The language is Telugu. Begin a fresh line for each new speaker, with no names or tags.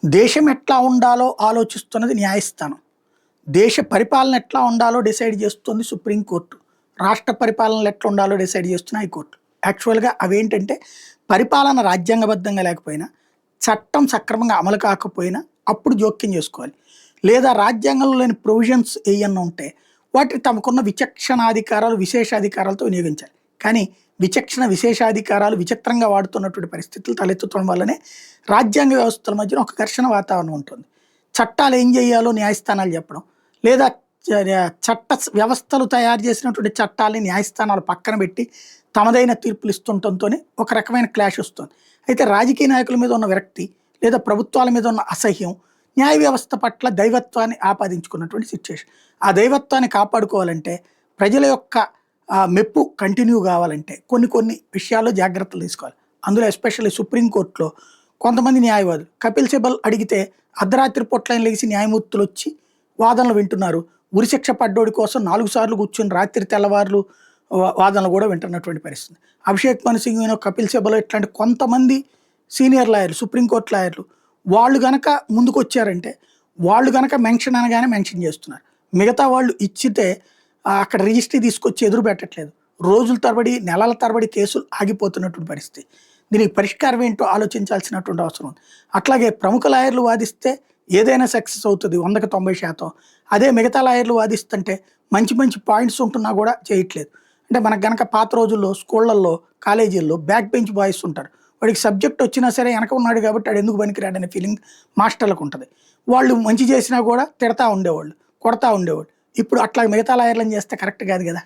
దేశం ఎట్లా ఉండాలో ఆలోచిస్తున్నది న్యాయస్థానం. దేశ పరిపాలన ఎట్లా ఉండాలో డిసైడ్ చేస్తుంది సుప్రీంకోర్టు. రాష్ట్ర పరిపాలనలు ఎట్లా ఉండాలో డిసైడ్ చేస్తున్న హైకోర్టు. యాక్చువల్‌గా అవేంటంటే పరిపాలన రాజ్యాంగబద్ధంగా లేకపోయినా, చట్టం సక్రమంగా అమలు కాకపోయినా అప్పుడు జోక్యం చేసుకోవాలి. లేదా రాజ్యాంగంలో లేని ప్రొవిజన్స్ ఏయన్నా ఉంటే వాటిని తమకున్న విచక్షణాధికారాలు, విశేషాధికారాలతో వినియోగించాలి. కానీ విచక్షణ, విశేషాధికారాలు విచిత్రంగా వాడుతున్నటువంటి పరిస్థితులు తలెత్తుతుండడం వల్లనే రాజ్యాంగ వ్యవస్థల మధ్యన ఒక ఘర్షణ వాతావరణం ఉంటుంది. చట్టాలు ఏం చేయాలో న్యాయస్థానాలు చెప్పడం, లేదా చట్ట వ్యవస్థలు తయారు చేసినటువంటి చట్టాలని న్యాయస్థానాలు పక్కన పెట్టి తమదైన తీర్పులు ఇస్తుండటంతోనే ఒక రకమైన క్లాష్ వస్తుంది. అయితే రాజకీయ నాయకుల మీద ఉన్న విరక్తి లేదా ప్రభుత్వాల మీద ఉన్న అసహ్యం న్యాయ వ్యవస్థ పట్ల దైవత్వాన్ని ఆపాదించుకున్నటువంటి సిచ్యుయేషన్. ఆ దైవత్వాన్ని కాపాడుకోవాలంటే ప్రజల యొక్క మెప్పు కంటిన్యూ కావాలంటే కొన్ని విషయాల్లో జాగ్రత్తలు తీసుకోవాలి. అందులో ఎస్పెషల్లీ సుప్రీంకోర్టులో కొంతమంది న్యాయవాదులు కపిల్ సిబల్ అడిగితే అర్ధరాత్రి పొట్లైన లేచి న్యాయమూర్తులు వచ్చి వాదనలు వింటున్నారు. ఉరిశిక్ష పడ్డోడి కోసం 4 సార్లు కూర్చొని రాత్రి తెల్లవారులు వాదనలు కూడా వింటున్నటువంటి పరిస్థితి. అభిషేక్ మను సింగ్, కపిల్ సిబల్ ఇట్లాంటి కొంతమంది సీనియర్ లాయర్లు, సుప్రీంకోర్టు లాయర్లు వాళ్ళు గనక ముందుకు వచ్చారంటే వాళ్ళు గనక మెన్షన్ అనగానే మెన్షన్ చేస్తున్నారు. మిగతా వాళ్ళు ఇచ్చితే అక్కడ రిజిస్ట్రీ తీసుకొచ్చి ఎదురు పెట్టట్లేదు. రోజుల తరబడి, నెలల తరబడి కేసులు ఆగిపోతున్నటువంటి పరిస్థితి. దీనికి పరిష్కారం ఏంటో ఆలోచించాల్సినటువంటి అవసరం ఉంది. అట్లాగే ప్రముఖ లాయర్లు వాదిస్తే ఏదైనా సక్సెస్ అవుతుంది 100కి 90%. అదే మిగతా లాయర్లు వాదిస్తుంటే మంచి పాయింట్స్ ఉంటున్నా కూడా చేయట్లేదు. అంటే మనకు గనక పాత రోజుల్లో స్కూళ్ళల్లో, కాలేజీల్లో బ్యాక్ బెంచ్ బాయ్స్ ఉంటారు. వాడికి సబ్జెక్ట్ వచ్చినా సరే వెనక ఉన్నాడు కాబట్టి వాడు ఎందుకు పనికిరాడనే ఫీలింగ్ మాస్టర్లకు ఉంటుంది. వాళ్ళు మంచి చేసినా కూడా తిడతా ఉండేవాళ్ళు, కొడతా ఉండేవాళ్ళు. ఇప్పుడు అట్లా మిగతా లాయర్లను చేస్తే కరెక్ట్ కాదు కదా.